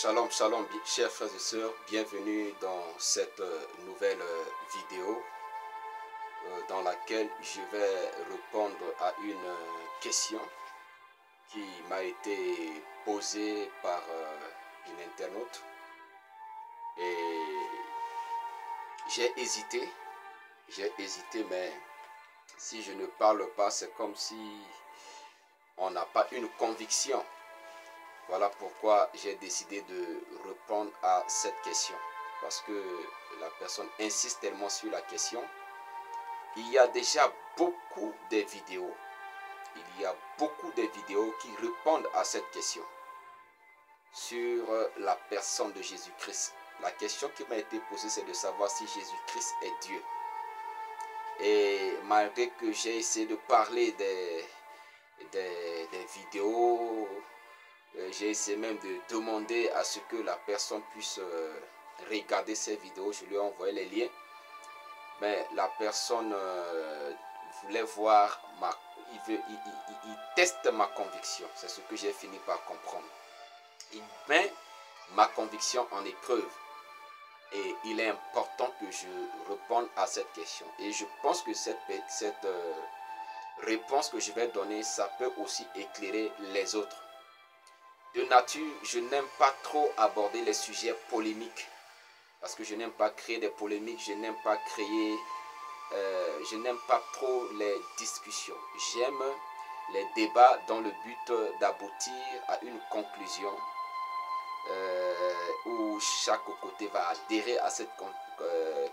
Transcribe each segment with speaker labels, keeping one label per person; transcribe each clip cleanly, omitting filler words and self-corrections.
Speaker 1: Shalom, shalom, chers frères et sœurs, bienvenue dans cette nouvelle vidéo dans laquelle je vais répondre à une question qui m'a été posée par une internaute. Et j'ai hésité, mais si je ne parle pas, c'est comme si on n'a pas une conviction. Voilà pourquoi j'ai décidé de répondre à cette question. Parce que la personne insiste tellement sur la question. Il y a déjà beaucoup de vidéos. Il y a beaucoup de vidéos qui répondent à cette question. Sur la personne de Jésus-Christ. La question qui m'a été posée, c'est de savoir si Jésus-Christ est Dieu. Et malgré que j'ai essayé de parler des vidéos, j'ai essayé même de demander à ce que la personne puisse regarder ces vidéos. Je lui ai envoyé les liens. Mais la personne voulait voir, il teste ma conviction. C'est ce que j'ai fini par comprendre. Il met ma conviction en épreuve. Et il est important que je réponde à cette question. Et je pense que cette réponse que je vais donner, ça peut aussi éclairer les autres. De nature, je n'aime pas trop aborder les sujets polémiques. Parce que je n'aime pas créer des polémiques. Je n'aime pas je n'aime pas trop les discussions. J'aime les débats dans le but d'aboutir à une conclusion où chaque côté va adhérer à cette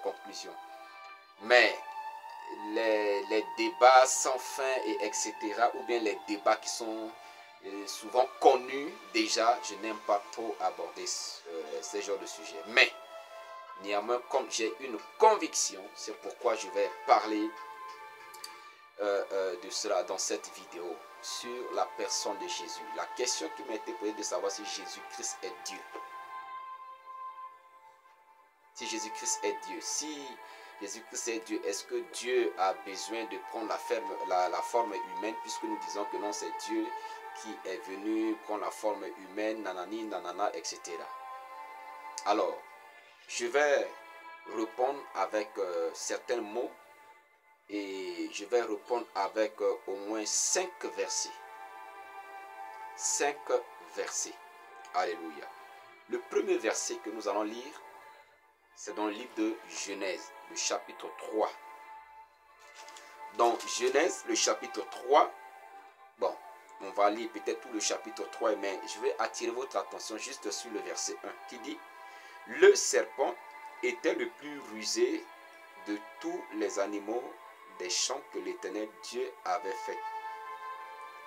Speaker 1: conclusion. Mais les débats sans fin et etc. ou bien les débats qui sont souvent connus déjà, je n'aime pas trop aborder ce genre de sujet. Mais néanmoins, comme j'ai une conviction, c'est pourquoi je vais parler de cela dans cette vidéo sur la personne de Jésus. La question qui m'a été posée de savoir si Jésus-Christ est Dieu. Si Jésus-Christ est Dieu. Si Jésus-Christ est Dieu, est-ce que Dieu a besoin de prendre la forme humaine, puisque nous disons que non, c'est Dieu qui est venu prendre la forme humaine, nanani, nanana, etc. Alors, je vais répondre avec certains mots et je vais répondre avec au moins 5 versets. 5 versets. Alléluia. Le premier verset que nous allons lire, c'est dans le livre de Genèse, le chapitre 3. Dans Genèse, le chapitre 3, bon, on va lire peut-être tout le chapitre 3, mais je vais attirer votre attention juste sur le verset 1 qui dit: le serpent était le plus rusé de tous les animaux des champs que l'Éternel Dieu avait fait.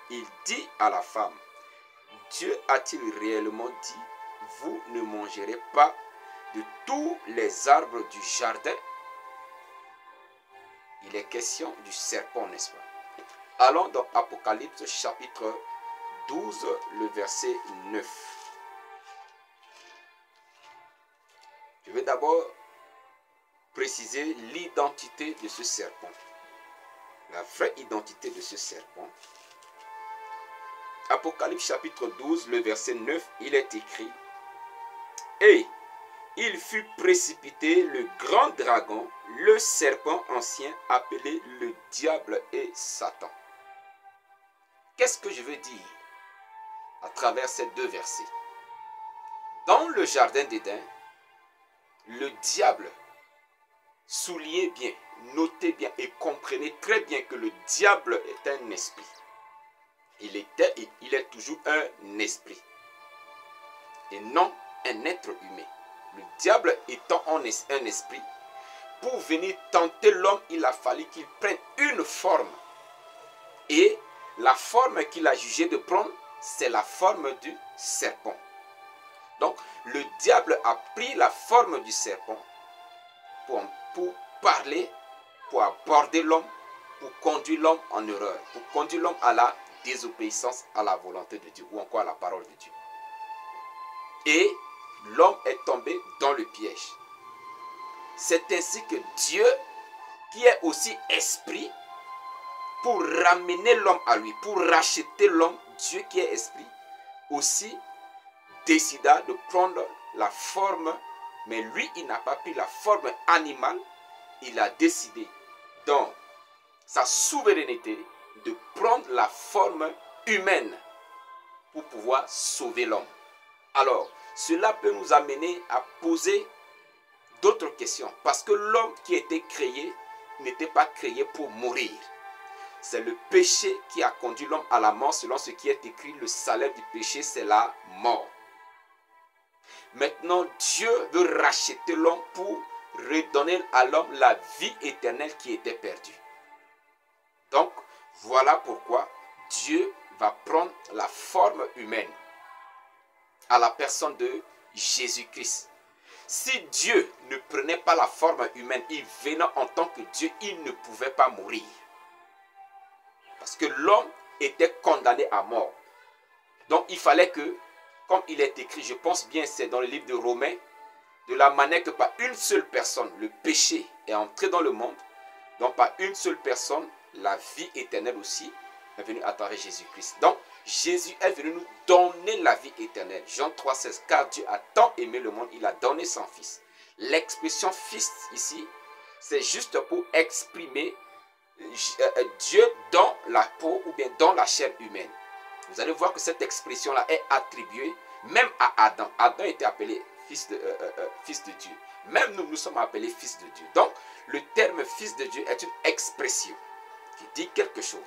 Speaker 1: Il dit à la femme: Dieu a-t-il réellement dit, vous ne mangerez pas de tous les arbres du jardin? Il est question du serpent, n'est-ce pas? Allons dans Apocalypse chapitre 12, le verset 9. Je vais d'abord préciser l'identité de ce serpent. La vraie identité de ce serpent. Apocalypse chapitre 12, le verset 9, il est écrit: et il fut précipité le grand dragon, le serpent ancien, appelé le diable et Satan. Qu'est-ce que je veux dire à travers ces deux versets? Dans le jardin d'Éden, le diable, soulignez bien, notez bien et comprenez très bien que le diable est un esprit. Il était et il est toujours un esprit et non un être humain. Le diable étant un esprit, pour venir tenter l'homme, il a fallu qu'il prenne une forme. Et la forme qu'il a jugé de prendre, c'est la forme du serpent. Donc, le diable a pris la forme du serpent pour parler, pour aborder l'homme, pour conduire l'homme en erreur, pour conduire l'homme à la désobéissance à la volonté de Dieu ou encore à la parole de Dieu. Et l'homme est tombé dans le piège. C'est ainsi que Dieu, qui est aussi esprit, pour ramener l'homme à lui, pour racheter l'homme, Dieu qui est esprit, aussi décida de prendre la forme, mais lui, il n'a pas pris la forme animale. Il a décidé, dans sa souveraineté, de prendre la forme humaine pour pouvoir sauver l'homme. Alors, cela peut nous amener à poser d'autres questions. Parce que l'homme qui a été créé n'était pas créé pour mourir. C'est le péché qui a conduit l'homme à la mort. Selon ce qui est écrit, le salaire du péché, c'est la mort. Maintenant, Dieu veut racheter l'homme pour redonner à l'homme la vie éternelle qui était perdue. Donc, voilà pourquoi Dieu va prendre la forme humaine à la personne de Jésus-Christ. Si Dieu ne prenait pas la forme humaine, il venait en tant que Dieu, il ne pouvait pas mourir. Parce que l'homme était condamné à mort. Donc il fallait que, comme il est écrit, je pense bien c'est dans le livre de Romains, de la manière que par une seule personne, le péché est entré dans le monde, donc par une seule personne, la vie éternelle aussi est venue à travers Jésus-Christ. Donc Jésus est venu nous donner la vie éternelle. Jean 3,16, car Dieu a tant aimé le monde, il a donné son Fils. L'expression Fils ici, c'est juste pour exprimer Dieu dans la peau ou bien dans la chair humaine. Vous allez voir que cette expression-là est attribuée même à Adam. Adam était appelé fils de Dieu. Même nous, nous sommes appelés fils de Dieu. Donc, le terme fils de Dieu est une expression qui dit quelque chose.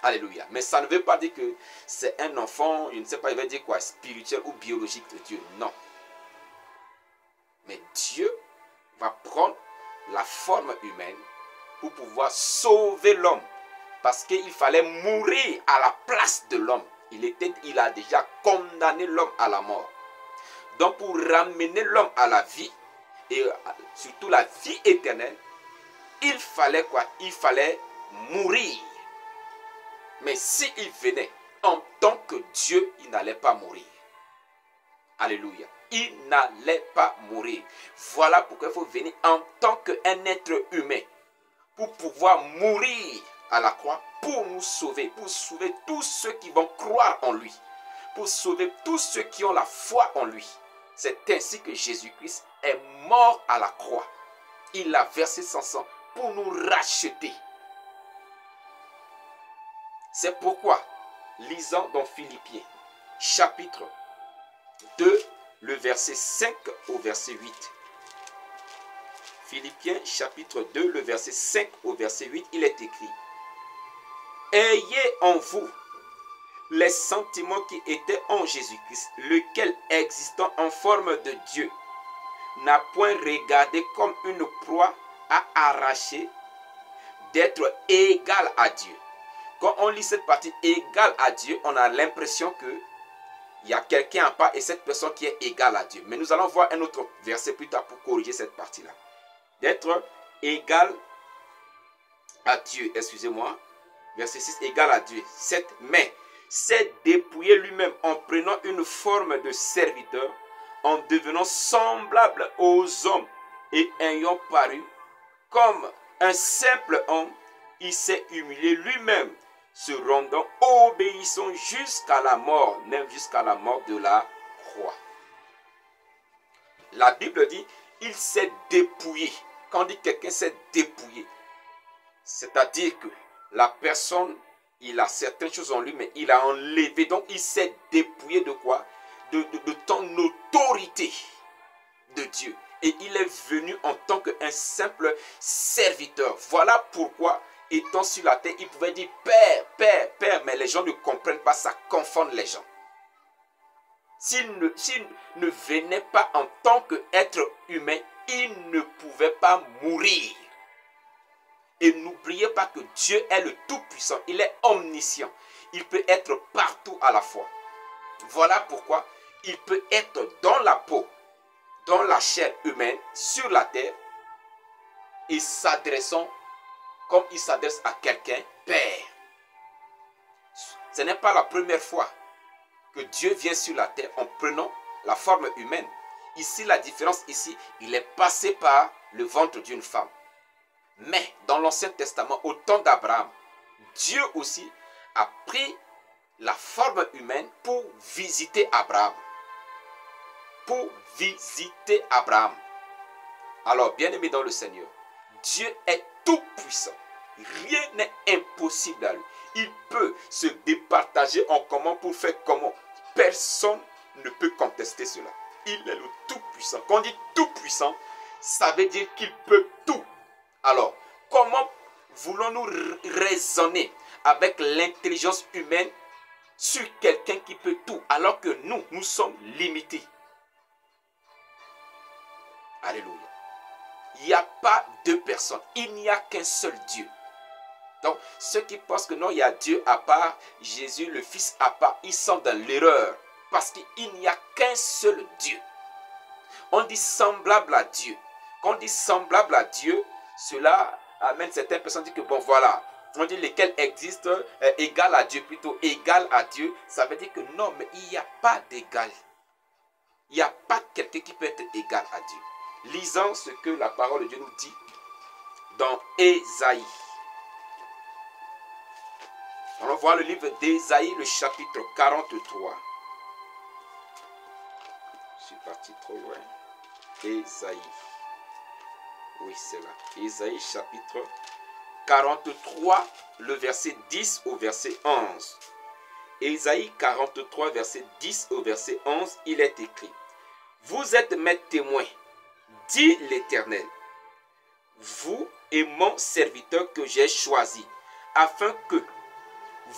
Speaker 1: Alléluia. Mais ça ne veut pas dire que c'est un enfant, je ne sais pas, il va dire quoi, spirituel ou biologique de Dieu. Non. Mais Dieu va prendre la forme humaine pour pouvoir sauver l'homme. Parce qu'il fallait mourir à la place de l'homme. Il a déjà condamné l'homme à la mort. Donc pour ramener l'homme à la vie, et surtout la vie éternelle, il fallait quoi? Il fallait mourir. Mais s'il venait en tant que Dieu, il n'allait pas mourir. Alléluia. Il n'allait pas mourir. Voilà pourquoi il faut venir en tant qu'un être humain pour pouvoir mourir à la croix, pour nous sauver, pour sauver tous ceux qui vont croire en lui, pour sauver tous ceux qui ont la foi en lui. C'est ainsi que Jésus-Christ est mort à la croix. Il a versé son sang pour nous racheter. C'est pourquoi, lisant dans Philippiens, chapitre 2, le verset 5 au verset 8. Philippiens, chapitre 2, le verset 5 au verset 8, il est écrit: ayez en vous les sentiments qui étaient en Jésus-Christ, lequel, existant en forme de Dieu, n'a point regardé comme une proie à arracher d'être égal à Dieu. Quand on lit cette partie égal à Dieu, on a l'impression que il y a quelqu'un en bas et cette personne qui est égale à Dieu. Mais nous allons voir un autre verset plus tard pour corriger cette partie-là. D'être égal à Dieu, excusez-moi. Verset 6, égal à Dieu. 7, mais s'est dépouillé lui-même en prenant une forme de serviteur, en devenant semblable aux hommes et ayant paru comme un simple homme, il s'est humilié lui-même, se rendant obéissant jusqu'à la mort, même jusqu'à la mort de la croix. La Bible dit, il s'est dépouillé. Quand on dit quelqu'un s'est dépouillé, c'est-à-dire que la personne, il a certaines choses en lui, mais il a enlevé. Donc, il s'est dépouillé de quoi? De ton autorité de Dieu. Et il est venu en tant qu'un simple serviteur. Voilà pourquoi, étant sur la terre, il pouvait dire Père, Père, Père. Mais les gens ne comprennent pas, ça confond les gens. S'il ne venait pas en tant qu'être humain, il ne pouvait pas mourir. Et n'oubliez pas que Dieu est le Tout-Puissant. Il est omniscient. Il peut être partout à la fois. Voilà pourquoi il peut être dans la peau, dans la chair humaine, sur la terre, et s'adressant comme il s'adresse à quelqu'un, Père. Ce n'est pas la première fois que Dieu vient sur la terre en prenant la forme humaine. Ici, la différence ici, il est passé par le ventre d'une femme. Mais dans l'Ancien Testament, au temps d'Abraham, Dieu aussi a pris la forme humaine pour visiter Abraham. pour visiter Abraham. Alors, bien-aimé dans le Seigneur, Dieu est tout puissant. Rien n'est impossible à lui. Il peut se départager en comment pour faire comment. Personne ne peut contester cela. Il est le tout-puissant. Quand on dit tout-puissant, ça veut dire qu'il peut tout. Alors, comment voulons-nous raisonner avec l'intelligence humaine sur quelqu'un qui peut tout, alors que nous sommes limités? Alléluia. Il n'y a pas deux personnes. Il n'y a qu'un seul Dieu. Donc, ceux qui pensent que non, il y a Dieu à part, Jésus, le Fils à part, ils sont dans l'erreur. Parce qu'il n'y a qu'un seul Dieu. On dit semblable à Dieu. Quand on dit semblable à Dieu, cela amène certaines personnes à dire que bon, voilà. On dit lesquels existent, égal à Dieu, plutôt égal à Dieu. Ça veut dire que non, mais il n'y a pas d'égal. Il n'y a pas quelqu'un qui peut être égal à Dieu. Lisons ce que la parole de Dieu nous dit dans Ésaïe. On va voir le livre d'Ésaïe, le chapitre 43. Je suis parti trop loin. Ésaïe. Oui, c'est là. Ésaïe, chapitre 43, le verset 10 au verset 11. Ésaïe 43, verset 10 au verset 11, il est écrit: Vous êtes mes témoins, dit l'Éternel, vous et mon serviteur que j'ai choisi, afin que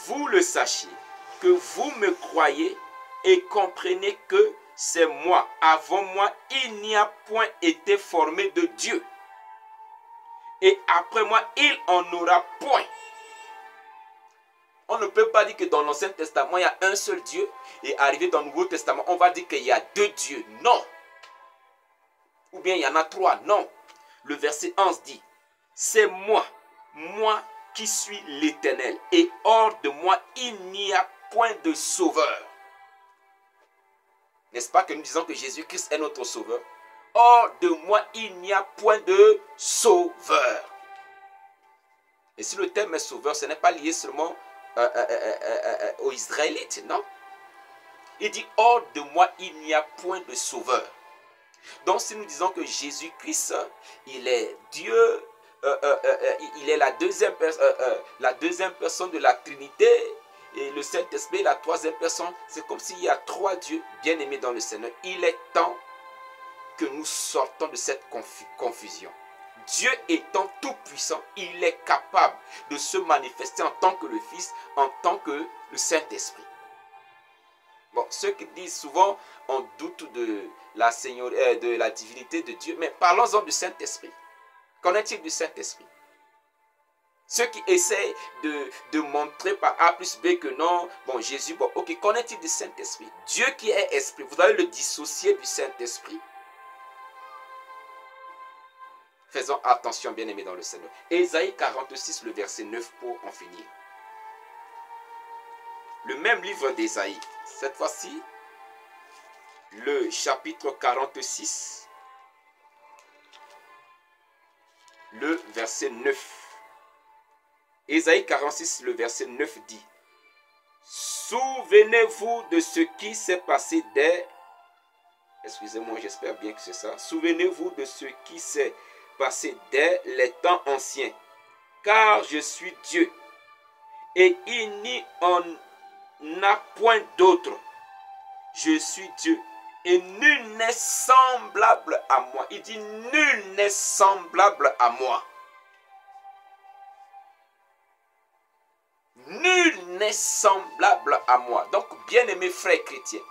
Speaker 1: vous le sachiez, que vous me croyez et comprenez que c'est moi. Avant moi, il n'y a point été formé de Dieu. Et après moi, il en aura point. On ne peut pas dire que dans l'Ancien Testament, il y a un seul Dieu. Et arrivé dans le Nouveau Testament, on va dire qu'il y a deux dieux. Non. Ou bien il y en a trois. Non. Le verset 11 dit: C'est moi, moi qui suis l'Éternel. Et hors de moi, il n'y a point de sauveur. N'est-ce pas que nous disons que Jésus-Christ est notre sauveur? Hors de moi, il n'y a point de sauveur. Et si le terme est sauveur, ce n'est pas lié seulement aux Israélites, non? Il dit: hors de moi, il n'y a point de sauveur. Donc si nous disons que Jésus-Christ, il est Dieu, il est la deuxième personne de la Trinité, et le Saint-Esprit, la troisième personne, c'est comme s'il y a trois dieux bien-aimés dans le Seigneur. Il est temps que nous sortons de cette confusion. Dieu étant tout puissant, il est capable de se manifester en tant que le Fils, en tant que le Saint-Esprit. Bon, ceux qui disent souvent, on doute de la Seigneurie, de la divinité de Dieu, mais parlons-en du Saint-Esprit. Qu'en est-il du Saint-Esprit? Ceux qui essaient de montrer par A plus B que non, bon, Jésus, bon, ok, qu'en est-il du Saint-Esprit? Dieu qui est esprit, vous allez le dissocier du Saint-Esprit? Faisons attention, bien-aimés dans le Seigneur. Ésaïe 46, le verset 9 pour en finir. Le même livre d'Ésaïe, cette fois-ci, le chapitre 46, le verset 9. Ésaïe 46, le verset 9 dit: Souvenez-vous de ce qui s'est passé dès... Excusez-moi, j'espère bien que c'est ça. Souvenez-vous de ce qui s'est passé dès les temps anciens, car je suis Dieu, et il n'y en a point d'autre. Je suis Dieu, et nul n'est semblable à moi. Il dit: nul n'est semblable à moi. Nul n'est semblable à moi. Donc, bien-aimés frères chrétiens,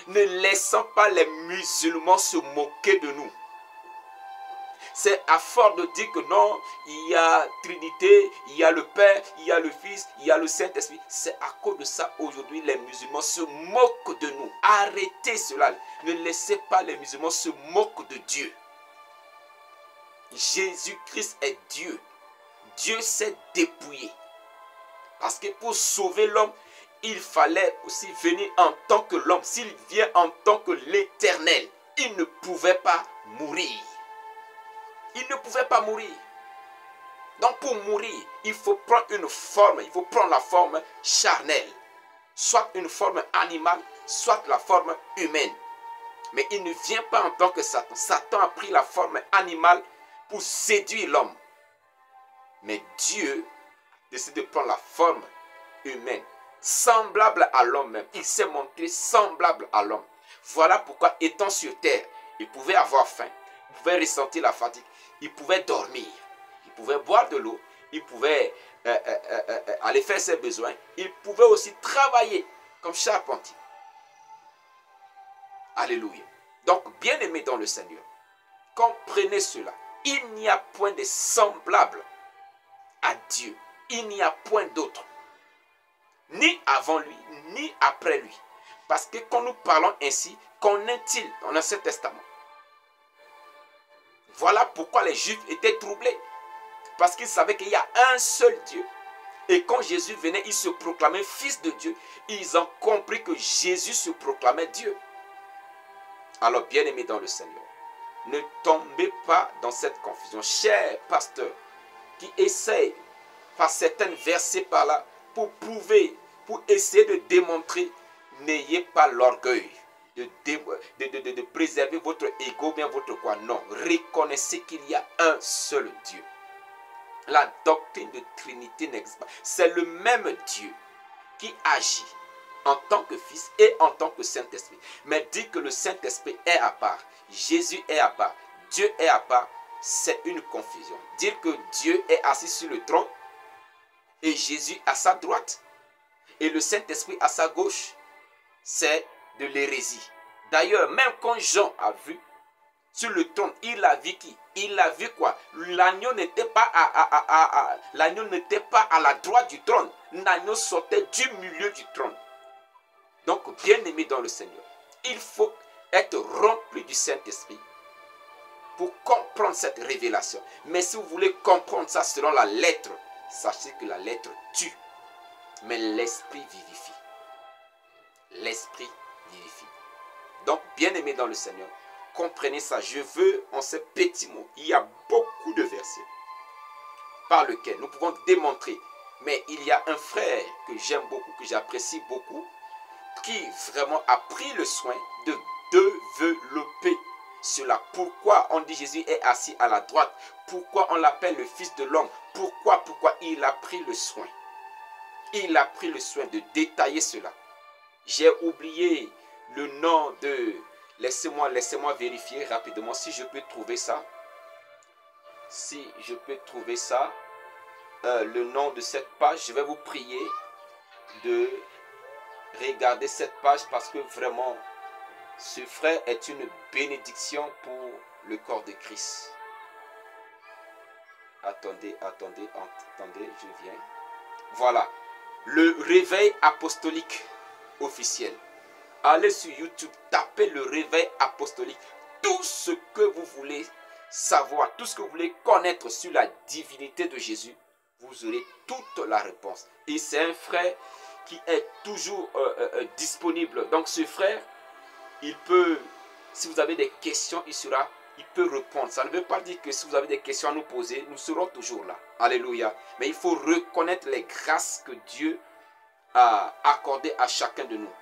Speaker 1: ne laissons pas les musulmans se moquer de nous. C'est à force de dire que non, il y a Trinité, il y a le Père, il y a le Fils, il y a le Saint-Esprit. C'est à cause de ça, aujourd'hui, les musulmans se moquent de nous. Arrêtez cela. Ne laissez pas les musulmans se moquer de Dieu. Jésus-Christ est Dieu. Dieu s'est dépouillé. Parce que pour sauver l'homme, il fallait aussi venir en tant que l'homme. S'il vient en tant que l'Éternel, il ne pouvait pas mourir. Il ne pouvait pas mourir. Donc pour mourir, il faut prendre une forme. Il faut prendre la forme charnelle. Soit une forme animale, soit la forme humaine. Mais il ne vient pas en tant que Satan. Satan a pris la forme animale pour séduire l'homme. Mais Dieu décide de prendre la forme humaine, semblable à l'homme même. Il s'est montré semblable à l'homme. Voilà pourquoi, étant sur terre, il pouvait avoir faim, il pouvait ressentir la fatigue, il pouvait dormir, il pouvait boire de l'eau, il pouvait aller faire ses besoins, il pouvait aussi travailler comme charpentier. Alléluia. Donc, bien-aimés dans le Seigneur, comprenez cela. Il n'y a point de semblable à Dieu. Il n'y a point d'autre. Ni avant lui, ni après lui. Parce que quand nous parlons ainsi, qu'en est-il dans l'Ancien Testament? Voilà pourquoi les Juifs étaient troublés. Parce qu'ils savaient qu'il y a un seul Dieu. Et quand Jésus venait, il se proclamait fils de Dieu. Ils ont compris que Jésus se proclamait Dieu. Alors, bien-aimés dans le Seigneur, ne tombez pas dans cette confusion. Chers pasteurs qui essayent par certains versets par là pour prouver, pour essayer de démontrer, n'ayez pas l'orgueil de préserver votre ego, bien votre quoi. Non, reconnaissez qu'il y a un seul Dieu. La doctrine de Trinité n'existe pas. C'est le même Dieu qui agit en tant que Fils et en tant que Saint-Esprit. Mais dire que le Saint-Esprit est à part, Jésus est à part, Dieu est à part, c'est une confusion. Dire que Dieu est assis sur le trône et Jésus à sa droite et le Saint-Esprit à sa gauche, c'est de l'hérésie. D'ailleurs, même quand Jean a vu sur le trône, il a vu qui? Il a vu quoi? L'agneau n'était pas à la droite du trône. L'agneau sortait du milieu du trône. Donc, bien-aimé dans le Seigneur, il faut être rempli du Saint-Esprit pour comprendre cette révélation. Mais si vous voulez comprendre ça selon la lettre, sachez que la lettre tue, mais l'Esprit vivifie. L'Esprit vivifie. Donc, bien-aimé dans le Seigneur, comprenez ça. Je veux, en ces petits mots, il y a beaucoup de versets par lesquels nous pouvons démontrer. Mais il y a un frère que j'aime beaucoup, que j'apprécie beaucoup, qui vraiment a pris le soin de développer cela. Pourquoi on dit Jésus est assis à la droite? Pourquoi on l'appelle le Fils de l'homme? Pourquoi il a pris le soin? Il a pris le soin de détailler cela. J'ai oublié le nom de... Laissez-moi vérifier rapidement si je peux trouver ça. Si je peux trouver ça. Le nom de cette page. Je vais vous prier de regarder cette page parce que vraiment, ce frère est une bénédiction pour le corps de Christ. Attendez, je viens. Voilà. Le réveil apostolique officiel. Allez sur YouTube, tapez le réveil apostolique. Tout ce que vous voulez savoir, tout ce que vous voulez connaître sur la divinité de Jésus, vous aurez toute la réponse. Et c'est un frère qui est toujours disponible. Donc ce frère, il peut, si vous avez des questions, il peut répondre. Ça ne veut pas dire que si vous avez des questions à nous poser, nous serons toujours là. Alléluia. Mais il faut reconnaître les grâces que Dieu a accordées à chacun de nous.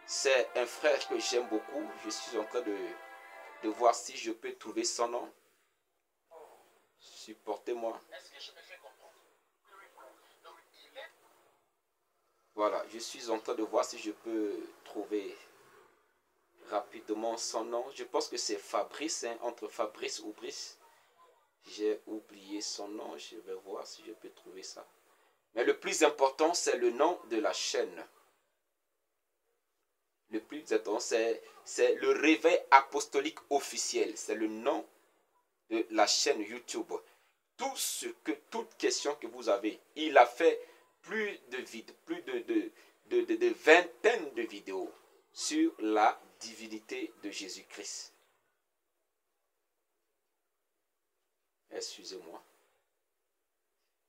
Speaker 1: C'est un frère que j'aime beaucoup. Je suis en train de voir si je peux trouver son nom. Supportez-moi. Voilà, je suis en train de voir si je peux trouver rapidement son nom. Je pense que c'est Fabrice, hein, entre Fabrice ou Brice. J'ai oublié son nom, je vais voir si je peux trouver ça. Mais le plus important, c'est le nom de la chaîne. Le plus important, c'est le réveil apostolique officiel. C'est le nom de la chaîne YouTube. Toute question que vous avez, il a fait plus de vingtaines de vidéos sur la divinité de Jésus-Christ. Excusez-moi.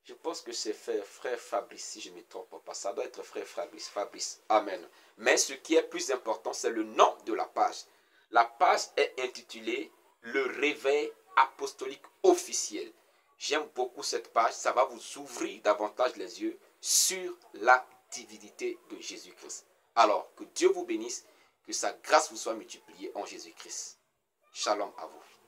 Speaker 1: Je pense que c'est frère Fabrice, si je ne me trompe pas. Ça doit être frère Fabrice. Fabrice. Amen. Mais ce qui est plus important, c'est le nom de la page. La page est intitulée « Le réveil apostolique officiel ». J'aime beaucoup cette page. Ça va vous ouvrir davantage les yeux sur la divinité de Jésus-Christ. Alors, que Dieu vous bénisse Que sa grâce vous soit multipliée en Jésus-Christ. Shalom à vous.